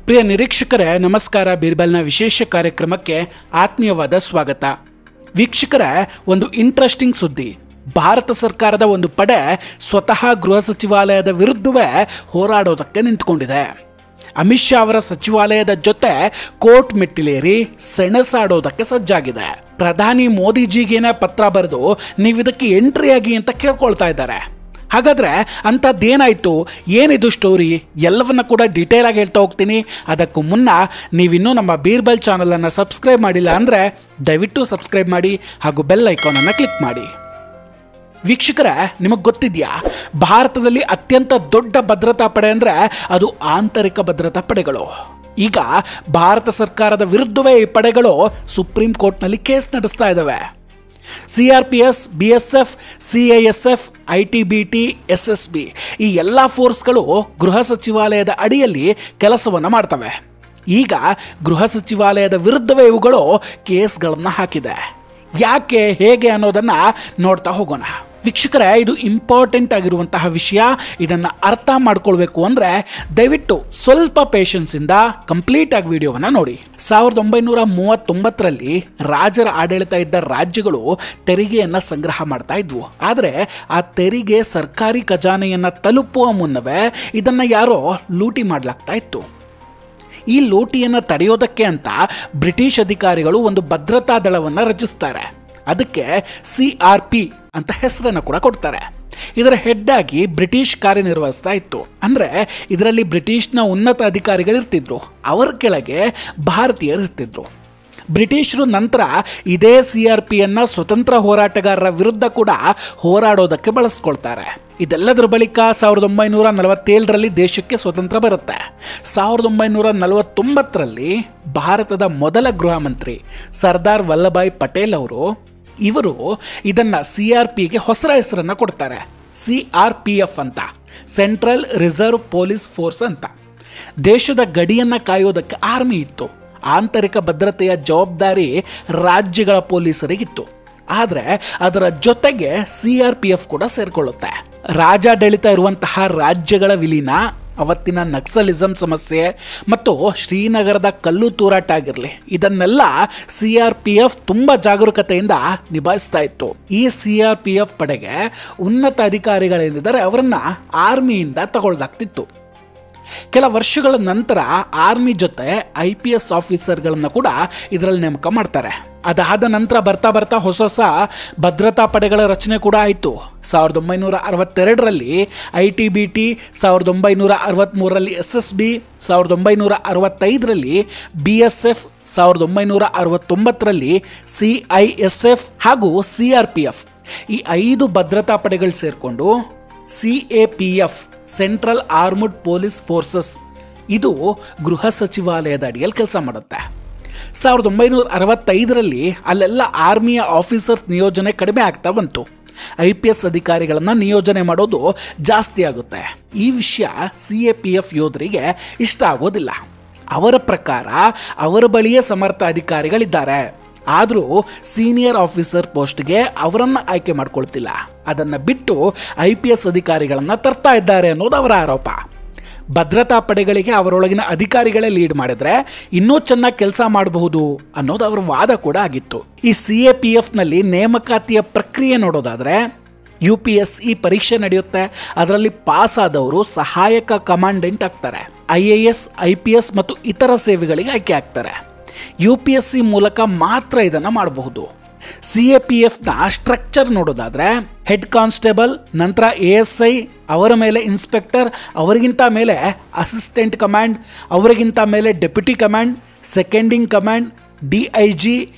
ಪ್ರಿಯ ನಿರೀಕ್ಷಕರೇ ನಮಸ್ಕಾರ. ಬೀರ್ಬಲ್ನ ವಿಶೇಷ ಕಾರ್ಯಕ್ರಮಕ್ಕೆ ಆತ್ಮೀಯವಾದ ಸ್ವಾಗತ. ವೀಕ್ಷಕರೇ, ಒಂದು ಇಂಟ್ರೆಸ್ಟಿಂಗ್ ಸುದ್ದಿ. ಭಾರತ ಸರ್ಕಾರದ ಒಂದು ಪಡೆ ಸ್ವತಃ ಗೃಹ ಸಚಿವಾಲಯದ ವಿರುದ್ಧವೇ ಹೋರಾಡೋದಕ್ಕೆ ನಿಂತ್ಕೊಂಡಿದೆ. ಅಮಿತ್ ಶಾ ಅವರ ಸಚಿವಾಲಯದ ಜೊತೆ ಕೋರ್ಟ್ ಮೆಟ್ಟಿಲೇರಿ ಸೆಣಸಾಡೋದಕ್ಕೆ ಸಜ್ಜಾಗಿದೆ. ಪ್ರಧಾನಿ ಮೋದಿಜಿಗೇನೆ ಪತ್ರ ಬರೆದು ನೀವಿದಕ್ಕೆ ಎಂಟ್ರಿ ಆಗಿ ಅಂತ ಕೇಳ್ಕೊಳ್ತಾ ಇದ್ದಾರೆ. ಹಾಗಾದರೆ ಅಂಥದ್ದೇನಾಯಿತು, ಏನಿದು ಸ್ಟೋರಿ, ಎಲ್ಲವನ್ನ ಕೂಡ ಡೀಟೇಲ್ ಆಗಿ ಹೇಳ್ತಾ ಹೋಗ್ತೀನಿ. ಅದಕ್ಕೂ ಮುನ್ನ ನೀವಿನ್ನೂ ನಮ್ಮ ಬೀರ್ಬಲ್ ಚಾನಲನ್ನು ಸಬ್ಸ್ಕ್ರೈಬ್ ಮಾಡಿಲ್ಲ ಅಂದರೆ ದಯವಿಟ್ಟು ಸಬ್ಸ್ಕ್ರೈಬ್ ಮಾಡಿ ಹಾಗೂ ಬೆಲ್ ಐಕಾನನ್ನು ಕ್ಲಿಕ್ ಮಾಡಿ. ವೀಕ್ಷಕರೇ, ನಿಮಗೆ ಗೊತ್ತಿದೆಯಾ, ಭಾರತದಲ್ಲಿ ಅತ್ಯಂತ ದೊಡ್ಡ ಭದ್ರತಾ ಪಡೆ ಅಂದರೆ ಅದು ಆಂತರಿಕ ಭದ್ರತಾ ಪಡೆಗಳು. ಈಗ ಭಾರತ ಸರ್ಕಾರದ ವಿರುದ್ಧವೇ ಈ ಪಡೆಗಳು ಸುಪ್ರೀಂ ಕೋರ್ಟ್ನಲ್ಲಿ ಕೇಸ್ ನಡೆಸ್ತಾ ಇದ್ದಾವೆ. CRPS, BSF, CISF, ITBT, SSB ಈ ಎಲ್ಲ ಫೋರ್ಸ್ಗಳು ಗೃಹ ಸಚಿವಾಲಯದ ಅಡಿಯಲ್ಲಿ ಕೆಲಸವನ್ನು ಮಾಡ್ತವೆ. ಈಗ ಗೃಹ ಸಚಿವಾಲಯದ ವಿರುದ್ಧವೇ ಇವುಗಳು ಕೇಸ್ಗಳನ್ನು ಹಾಕಿದೆ. ಯಾಕೆ, ಹೇಗೆ ಅನ್ನೋದನ್ನು ನೋಡ್ತಾ ಹೋಗೋಣ. ವೀಕ್ಷಕರೇ, ಇದು ಇಂಪಾರ್ಟೆಂಟ್ ಆಗಿರುವಂತಹ ವಿಷಯ. ಇದನ್ನು ಅರ್ಥ ಮಾಡ್ಕೊಳ್ಬೇಕು ಅಂದರೆ ದಯವಿಟ್ಟು ಸ್ವಲ್ಪ ಪೇಷನ್ಸಿಂದ ಕಂಪ್ಲೀಟ್ ಆಗಿ ವಿಡಿಯೋವನ್ನು ನೋಡಿ. 1939ರಲ್ಲಿ ರಾಜರ ಆಡಳಿತ ಇದ್ದ ರಾಜ್ಯಗಳು ತೆರಿಗೆಯನ್ನು ಸಂಗ್ರಹ ಮಾಡ್ತಾ ಇದ್ವು. ಆದರೆ ಆ ತೆರಿಗೆ ಸರ್ಕಾರಿ ಖಜಾನೆಯನ್ನು ತಲುಪುವ ಮುನ್ನವೇ ಇದನ್ನು ಯಾರೋ ಲೂಟಿ ಮಾಡಲಾಗ್ತಾ ಇತ್ತು. ಈ ಲೂಟಿಯನ್ನು ತಡೆಯೋದಕ್ಕೆ ಅಂತ ಬ್ರಿಟಿಷ್ ಅಧಿಕಾರಿಗಳು ಒಂದು ಭದ್ರತಾ ದಳವನ್ನು ರಚಿಸ್ತಾರೆ. ಅದಕ್ಕೆ CRP ಅಂತ ಹೆಸರನ್ನು ಕೂಡ ಕೊಡ್ತಾರೆ. ಇದರ ಹೆಡ್ ಆಗಿ ಬ್ರಿಟಿಷ್ ಕಾರ್ಯನಿರ್ವಹಿಸ್ತಾ ಇತ್ತು. ಅಂದರೆ ಇದರಲ್ಲಿ ಬ್ರಿಟಿಷ್ನ ಉನ್ನತ ಅಧಿಕಾರಿಗಳು ಇರ್ತಿದ್ರು, ಅವರ ಕೆಳಗೆ ಭಾರತೀಯರು ಇರ್ತಿದ್ರು. ಬ್ರಿಟಿಷರು ನಂತರ ಇದೇ CRPಯನ್ನು ಸ್ವತಂತ್ರ ಹೋರಾಟಗಾರರ ವಿರುದ್ಧ ಕೂಡ ಹೋರಾಡೋದಕ್ಕೆ ಬಳಸ್ಕೊಳ್ತಾರೆ. ಇದೆಲ್ಲದರ ಬಳಿಕ 1947ರಲ್ಲಿ ದೇಶಕ್ಕೆ ಸ್ವತಂತ್ರ ಬರುತ್ತೆ. 1949ರಲ್ಲಿ ಭಾರತದ ಮೊದಲ ಗೃಹ ಮಂತ್ರಿ ಸರ್ದಾರ್ ವಲ್ಲಭಾಯ್ ಪಟೇಲ್ ಇವರು ಇದನ್ನು CRPಗೆ ಹೊಸ ಹೆಸರನ್ನು ಕೊಡ್ತಾರೆ. CRPF ಅಂತ, ಸೆಂಟ್ರಲ್ ರಿಸರ್ವ್ ಪೊಲೀಸ್ ಫೋರ್ಸ್ ಅಂತ. ದೇಶದ ಗಡಿಯನ್ನು ಕಾಯೋದಕ್ಕೆ ಆರ್ಮಿ ಇತ್ತು. ಆಂತರಿಕ ಭದ್ರತೆಯ ಜವಾಬ್ದಾರಿ ರಾಜ್ಯಗಳ ಪೊಲೀಸರಿಗಿತ್ತು. ಆದರೆ ಅದರ ಜೊತೆಗೆ CRPF ಕೂಡ ಸೇರಿಕೊಳ್ಳುತ್ತೆ. ರಾಜಾಡಳಿತ ಇರುವಂತಹ ರಾಜ್ಯಗಳ ವಿಲೀನ, ಅವತ್ತಿನ ನಕ್ಸಲಿಸಂ ಸಮಸ್ಯೆ ಮತ್ತು ಶ್ರೀನಗರದ ಕಲ್ಲು ತೂರಾಟ ಆಗಿರಲಿ, ಇದನ್ನೆಲ್ಲ CRPF ತುಂಬ ಜಾಗರೂಕತೆಯಿಂದ ನಿಭಾಯಿಸ್ತಾ ಇತ್ತು. ಈ CRPF ಪಡೆಗೆ ಉನ್ನತ ಅಧಿಕಾರಿಗಳೇನಿದ್ದಾರೆ ಅವರನ್ನು ಆರ್ಮಿಯಿಂದ ತಗೊಳ್ದಾಗ್ತಿತ್ತು. ಕೆಲ ವರ್ಷಗಳ ನಂತರ ಆರ್ಮಿ ಜೊತೆ IPS ಆಫೀಸರ್ಗಳನ್ನು ಕೂಡ ಇದರಲ್ಲಿ ನೇಮಕ ಮಾಡ್ತಾರೆ. ಅದಾದ ನಂತರ ಬರ್ತಾ ಬರ್ತಾ ಹೊಸ ಹೊಸ ಭದ್ರತಾ ಪಡೆಗಳ ರಚನೆ ಕೂಡ ಆಯಿತು. 1962ರಲ್ಲಿ ITBT, 1963ರಲ್ಲಿ SSB, 1965ರಲ್ಲಿ BSF, 1969ರಲ್ಲಿ CISF ಹಾಗೂ CRPF ಈ 5 ಭದ್ರತಾ ಪಡೆಗಳು ಸೇರಿಕೊಂಡು CAPF, central armed police forces, ಇದು ಗೃಹ ಸಚಿವಾಲಯದ ಅಡಿಯಲ್ಲಿ ಕೆಲಸ ಮಾಡುತ್ತೆ. 1965ರಲ್ಲಿ ಅಲ್ಲೆಲ್ಲ ಆರ್ಮಿಯ ಆಫೀಸರ್ಸ್ ನಿಯೋಜನೆ ಕಡಿಮೆ ಆಗ್ತಾ ಬಂತು. IPS ಅಧಿಕಾರಿಗಳನ್ನು ನಿಯೋಜನೆ ಮಾಡೋದು ಜಾಸ್ತಿ ಆಗುತ್ತೆ. ಈ ವಿಷಯ CAPF ಯೋಧರಿಗೆ ಇಷ್ಟ ಆಗೋದಿಲ್ಲ. ಅವರ ಪ್ರಕಾರ ಅವರ ಬಳಿಯೇ ಸಮರ್ಥ ಅಧಿಕಾರಿಗಳಿದ್ದಾರೆ, ಆದರೂ ಸೀನಿಯರ್ ಆಫೀಸರ್ ಪೋಸ್ಟ್ಗೆ ಅವರನ್ನು ಆಯ್ಕೆ ಮಾಡ್ಕೊಳ್ತಿಲ್ಲ. ಅದನ್ನು ಬಿಟ್ಟು IPS ಅಧಿಕಾರಿಗಳನ್ನು ತರ್ತಾ ಇದ್ದಾರೆ ಅನ್ನೋದು ಅವರ ಆರೋಪ. ಭದ್ರತಾ ಪಡೆಗಳಿಗೆ ಅವರೊಳಗಿನ ಅಧಿಕಾರಿಗಳೇ ಲೀಡ್ ಮಾಡಿದ್ರೆ ಇನ್ನೂ ಚೆನ್ನಾಗಿ ಕೆಲಸ ಮಾಡಬಹುದು ಅನ್ನೋದು ಅವರ ವಾದ ಕೂಡ ಆಗಿತ್ತು. ಈ CAPFನಲ್ಲಿ ನೇಮಕಾತಿಯ ಪ್ರಕ್ರಿಯೆ ನೋಡೋದಾದರೆ UPSC ಪರೀಕ್ಷೆ ನಡೆಯುತ್ತೆ. ಅದರಲ್ಲಿ ಪಾಸ್ ಆದವರು ಸಹಾಯಕ ಕಮಾಂಡೆಂಟ್ ಆಗ್ತಾರೆ. IAS, IPS ಮತ್ತು ಇತರ ಸೇವೆಗಳಿಗೆ ಆಯ್ಕೆ ಆಗ್ತಾರೆ. UPSC ಮೂಲಕ ಮಾತ್ರ ಇದನ್ನು ಮಾಡಬಹುದು. CAPFನ ಸ್ಟ್ರಕ್ಚರ್ ನೋಡೋದಾದರೆ ಹೆಡ್ ಕಾನ್ಸ್ಟೇಬಲ್, ನಂತರ ASI, ಅವರ ಮೇಲೆ ಇನ್ಸ್ಪೆಕ್ಟರ್, ಅವರಿಗಿಂತ ಮೇಲೆ ಅಸಿಸ್ಟೆಂಟ್ ಕಮಾಂಡ್, ಅವರಿಗಿಂತ ಮೇಲೆ deputy command, second in command, DIG,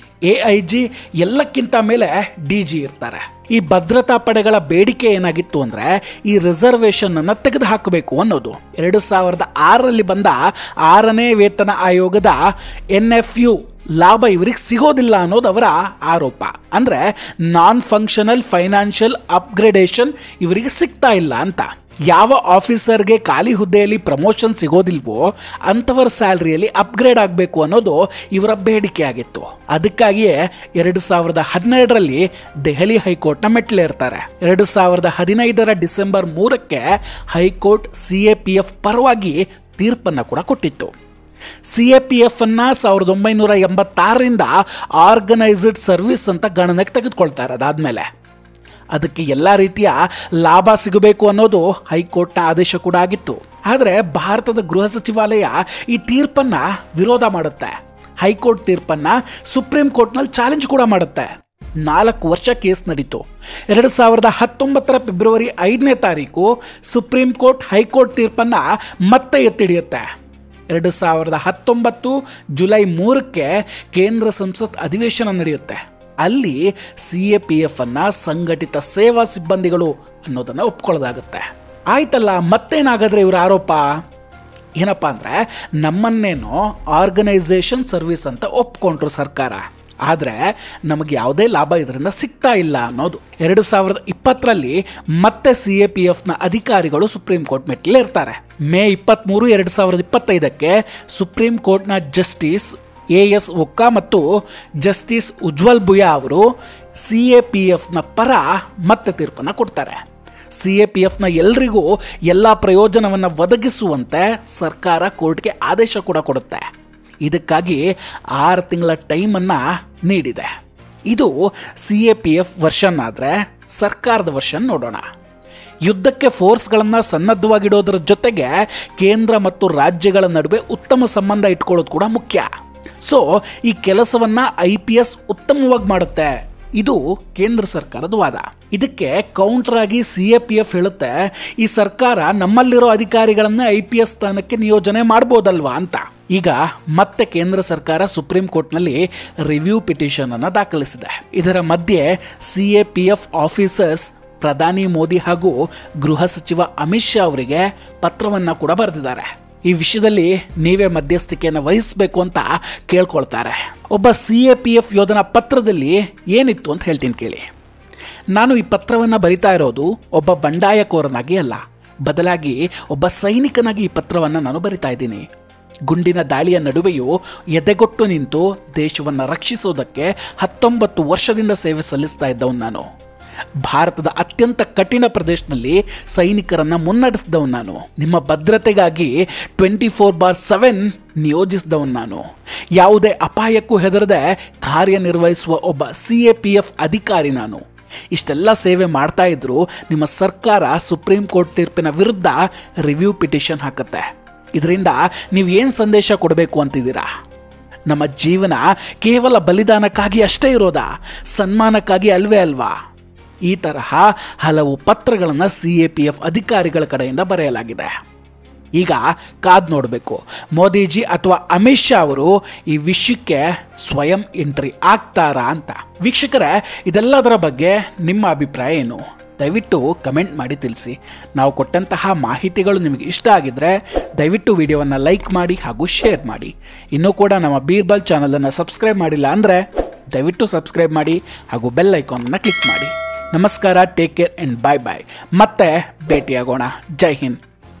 AIG, ಎಲ್ಲಕ್ಕಿಂತ ಮೇಲೆ DG ಇರ್ತಾರೆ. ಈ ಭದ್ರತಾ ಪಡೆಗಳ ಬೇಡಿಕೆ ಏನಾಗಿತ್ತು ಅಂದರೆ ಈ ರಿಸರ್ವೇಷನ್ ತೆಗೆದು ಹಾಕಬೇಕು ಅನ್ನೋದು. 2006ರಲ್ಲಿ ಬಂದ 6ನೇ ವೇತನ ಆಯೋಗದ NFU ಲಾಭ ಇವರಿಗೆ ಸಿಗೋದಿಲ್ಲ ಅನ್ನೋದು ಅವರ ಆರೋಪ. ಅಂದರೆ ನಾನ್ ಫಂಕ್ಷನಲ್ ಫೈನಾನ್ಷಿಯಲ್ ಅಪ್ಗ್ರೇಡೇಷನ್ ಇವರಿಗೆ ಸಿಗ್ತಾ ಇಲ್ಲ ಅಂತ. ಯಾವ ಆಫೀಸರ್ಗೆ ಖಾಲಿ ಹುದ್ದೆಯಲ್ಲಿ ಪ್ರಮೋಷನ್ ಸಿಗೋದಿಲ್ವೋ ಅಂಥವರ ಸ್ಯಾಲ್ರಿಯಲ್ಲಿ ಅಪ್ಗ್ರೇಡ್ ಆಗಬೇಕು ಅನ್ನೋದು ಇವರ ಬೇಡಿಕೆ ಆಗಿತ್ತು. ಅದಕ್ಕಾಗಿಯೇ 2012ರಲ್ಲಿ ದೆಹಲಿ ಹೈಕೋರ್ಟ್ನ ಮೆಟ್ಟಿಲೇರ್ತಾರೆ. 2015ರ ಡಿಸೆಂಬರ್ 3ಕ್ಕೆ ಹೈಕೋರ್ಟ್ CAPF ಪರವಾಗಿ ತೀರ್ಪನ್ನು ಕೂಡ ಕೊಟ್ಟಿತ್ತು. CAPF ಅನ್ನು 1986ರಿಂದ ಆರ್ಗನೈಸ್ಡ್ ಸರ್ವಿಸ್ ಅಂತ ಗಣನೆಗೆ ತೆಗೆದುಕೊಳ್ತಾರೆ. ಅದಾದಮೇಲೆ ಅದಕ್ಕೆ ಎಲ್ಲ ರೀತಿಯ ಲಾಭ ಸಿಗಬೇಕು ಅನ್ನೋದು ಹೈಕೋರ್ಟ್ನ ಆದೇಶ ಕೂಡ ಆಗಿತ್ತು. ಆದರೆ ಭಾರತದ ಗೃಹ ಸಚಿವಾಲಯ ಈ ತೀರ್ಪನ್ನು ವಿರೋಧ ಮಾಡುತ್ತೆ. ಹೈಕೋರ್ಟ್ ತೀರ್ಪನ್ನು ಸುಪ್ರೀಂ ಕೋರ್ಟ್ನಲ್ಲಿ ಚಾಲೆಂಜ್ ಕೂಡ ಮಾಡುತ್ತೆ. 4 ವರ್ಷ ಕೇಸ್ ನಡೀತು. 2019 ಫೆಬ್ರವರಿ 5ನೇ ತಾರೀಕು ಸುಪ್ರೀಂ ಕೋರ್ಟ್ ಹೈಕೋರ್ಟ್ ತೀರ್ಪನ್ನು ಮತ್ತೆ ಎತ್ತಿಡಿಯುತ್ತೆ. 2019 ಜುಲೈ 3ಕ್ಕೆ ಕೇಂದ್ರ ಸಂಸತ್ ಅಧಿವೇಶನ ನಡೆಯುತ್ತೆ. ಅಲ್ಲಿ CAPF ಅನ್ನು ಸಂಘಟಿತ ಸೇವಾ ಸಿಬ್ಬಂದಿಗಳು ಅನ್ನೋದನ್ನು ಒಪ್ಕೊಳ್ಳೋದಾಗುತ್ತೆ. ಆಯ್ತಲ್ಲ, ಮತ್ತೇನಾಗಾದ್ರೆ ಇವರ ಆರೋಪ ಏನಪ್ಪ ಅಂದರೆ, ನಮ್ಮನ್ನೇನೋ ಆರ್ಗನೈಸೇಷನ್ ಸರ್ವಿಸ್ ಅಂತ ಒಪ್ಕೊಂಡ್ರು ಸರ್ಕಾರ, ಆದರೆ ನಮಗೆ ಯಾವುದೇ ಲಾಭ ಇದರಿಂದ ಸಿಗ್ತಾ ಇಲ್ಲ ಅನ್ನೋದು. 2020ರಲ್ಲಿ ಮತ್ತೆ CAPFನ ಅಧಿಕಾರಿಗಳು ಸುಪ್ರೀಂ ಕೋರ್ಟ್ ಮೆಟ್ಟಿಲೇ ಇರ್ತಾರೆ. ಮೇ 23, 2025ಕ್ಕೆ ಸುಪ್ರೀಂ ಕೋರ್ಟ್ನ ಜಸ್ಟಿಸ್ AS ಒಕ್ಕಾ ಮತ್ತು ಜಸ್ಟಿಸ್ ಉಜ್ವಲ್ ಬುಯಾ ಅವರು CAPFನ ಪರ ಮತ್ತೆ ತೀರ್ಪನ್ನು ಕೊಡ್ತಾರೆ. CAPFನ ಎಲ್ರಿಗೂ ಎಲ್ಲ ಪ್ರಯೋಜನವನ್ನು ಒದಗಿಸುವಂತೆ ಸರ್ಕಾರ ಕೋರ್ಟ್ಗೆ ಆದೇಶ ಕೂಡ ಕೊಡುತ್ತೆ. ಇದಕ್ಕಾಗಿ 6 ತಿಂಗಳ ಟೈಮನ್ನು ನೀಡಿದೆ. ಇದು CAPF ವರ್ಷನ್. ಆದರೆ ಸರ್ಕಾರದ ವರ್ಷನ್ ನೋಡೋಣ. ಯುದ್ಧಕ್ಕೆ ಫೋರ್ಸ್ಗಳನ್ನು ಸನ್ನದ್ಧವಾಗಿಡೋದ್ರ ಜೊತೆಗೆ ಕೇಂದ್ರ ಮತ್ತು ರಾಜ್ಯಗಳ ನಡುವೆ ಉತ್ತಮ ಸಂಬಂಧ ಇಟ್ಕೊಳ್ಳೋದು ಕೂಡ ಮುಖ್ಯ. ಸೊ ಈ ಕೆಲಸವನ್ನು IPS ಉತ್ತಮವಾಗಿ ಮಾಡುತ್ತೆ. ಇದು ಕೇಂದ್ರ ಸರ್ಕಾರದ ವಾದ. ಇದಕ್ಕೆ ಕೌಂಟರ್ ಆಗಿ CAPF ಹೇಳುತ್ತೆ, ಈ ಸರ್ಕಾರ ನಮ್ಮಲ್ಲಿರೋ ಅಧಿಕಾರಿಗಳನ್ನ IPS ಸ್ಥಾನಕ್ಕೆ ನಿಯೋಜನೆ ಮಾಡ್ಬೋದಲ್ವಾ ಅಂತ. ಈಗ ಮತ್ತೆ ಕೇಂದ್ರ ಸರ್ಕಾರ ಸುಪ್ರೀಂ ಕೋರ್ಟ್ನಲ್ಲಿ ರಿವ್ಯೂ ಪಿಟಿಷನ್ ಅನ್ನು ದಾಖಲಿಸಿದೆ. ಇದರ ಮಧ್ಯೆ CAPF ಆಫೀಸರ್ಸ್ ಪ್ರಧಾನಿ ಮೋದಿ ಹಾಗೂ ಗೃಹ ಸಚಿವ ಅಮಿತ್ ಶಾ ಅವರಿಗೆ ಪತ್ರವನ್ನು ಕೂಡ ಬರೆದಿದ್ದಾರೆ. ಈ ವಿಷಯದಲ್ಲಿ ನೀವೇ ಮಧ್ಯಸ್ಥಿಕೆಯನ್ನು ವಹಿಸಬೇಕು ಅಂತ ಕೇಳ್ಕೊಳ್ತಾರೆ. ಒಬ್ಬ CAPF ಯೋಧನ ಪತ್ರದಲ್ಲಿ ಏನಿತ್ತು ಅಂತ ಹೇಳ್ತೀನಿ ಕೇಳಿ. ನಾನು ಈ ಪತ್ರವನ್ನು ಬರಿತಾ ಇರೋದು ಒಬ್ಬ ಬಂಡಾಯಕೋರನಾಗಿ ಅಲ್ಲ, ಬದಲಾಗಿ ಒಬ್ಬ ಸೈನಿಕನಾಗಿ ಈ ಪತ್ರವನ್ನು ನಾನು ಬರಿತಾ ಇದ್ದೀನಿ. ಗುಂಡಿನ ದಾಳಿಯ ನಡುವೆಯೂ ಎದೆಗೊಟ್ಟು ನಿಂತು ದೇಶವನ್ನು ರಕ್ಷಿಸೋದಕ್ಕೆ 19 ವರ್ಷದಿಂದ ಸೇವೆ ಸಲ್ಲಿಸ್ತಾ ಇದ್ದವನು ನಾನು. ಭಾರತದ ಅತ್ಯಂತ ಕಠಿಣ ಪ್ರದೇಶದಲ್ಲಿ ಸೈನಿಕರನ್ನು ಮುನ್ನಡೆಸಿದವನು ನಾನು. ನಿಮ್ಮ ಭದ್ರತೆಗಾಗಿ 24/7 ನಿಯೋಜಿಸಿದವನು ನಾನು. ಯಾವುದೇ ಅಪಾಯಕ್ಕೂ ಹೆದರದೆ ಕಾರ್ಯನಿರ್ವಹಿಸುವ ಒಬ್ಬ CAPF ಅಧಿಕಾರಿ ನಾನು. ಇಷ್ಟೆಲ್ಲ ಸೇವೆ ಮಾಡ್ತಾ ಇದ್ರು ನಿಮ್ಮ ಸರ್ಕಾರ ಸುಪ್ರೀಂ ಕೋರ್ಟ್ ತೀರ್ಪಿನ ವಿರುದ್ಧ ರಿವ್ಯೂ ಪಿಟಿಷನ್ ಹಾಕುತ್ತೆ. ಇದರಿಂದ ನೀವು ಏನು ಸಂದೇಶ ಕೊಡಬೇಕು ಅಂತಿದ್ದೀರಾ? ನಮ್ಮ ಜೀವನ ಕೇವಲ ಬಲಿದಾನಕ್ಕಾಗಿ ಅಷ್ಟೇ ಇರೋದಾ? ಸನ್ಮಾನಕ್ಕಾಗಿ ಅಲ್ವೇ ಅಲ್ವಾ? ಈ ತರಹ ಹಲವು ಪತ್ರಗಳನ್ನು CAPF ಅಧಿಕಾರಿಗಳ ಕಡೆಯಿಂದ ಬರೆಯಲಾಗಿದೆ. ಈಗ ಕಾದ್ ನೋಡಬೇಕು, ಮೋದಿಜಿ ಅಥವಾ ಅಮಿತ್ ಶಾ ಅವರು ಈ ವಿಷಯಕ್ಕೆ ಸ್ವಯಂ ಎಂಟ್ರಿ ಆಗ್ತಾರಾ ಅಂತ. ವೀಕ್ಷಕರೇ, ಇದೆಲ್ಲದರ ಬಗ್ಗೆ ನಿಮ್ಮ ಅಭಿಪ್ರಾಯ ಏನು? ದಯವಿಟ್ಟು ಕಮೆಂಟ್ ಮಾಡಿ ತಿಳಿಸಿ. ನಾವು ಕೊಟ್ಟಂತಹ ಮಾಹಿತಿಗಳು ನಿಮಗೆ ಇಷ್ಟ ಆಗಿದ್ದರೆ ದಯವಿಟ್ಟು ವಿಡಿಯೋವನ್ನು ಲೈಕ್ ಮಾಡಿ ಹಾಗೂ ಶೇರ್ ಮಾಡಿ. ಇನ್ನೂ ಕೂಡ ನಮ್ಮ ಬೀರ್ಬಲ್ ಚಾನಲನ್ನು ಸಬ್ಸ್ಕ್ರೈಬ್ ಮಾಡಿಲ್ಲ ಅಂದರೆ ದಯವಿಟ್ಟು ಸಬ್ಸ್ಕ್ರೈಬ್ ಮಾಡಿ ಹಾಗೂ ಬೆಲ್ ಐಕಾನನ್ನು ಕ್ಲಿಕ್ ಮಾಡಿ. ನಮಸ್ಕಾರ, ಟೇಕ್ ಕೇರ್ ಆ್ಯಂಡ್ ಬಾಯ್ ಬಾಯ್. ಮತ್ತೆ ಭೇಟಿಯಾಗೋಣ. ಜೈ ಹಿಂದ್.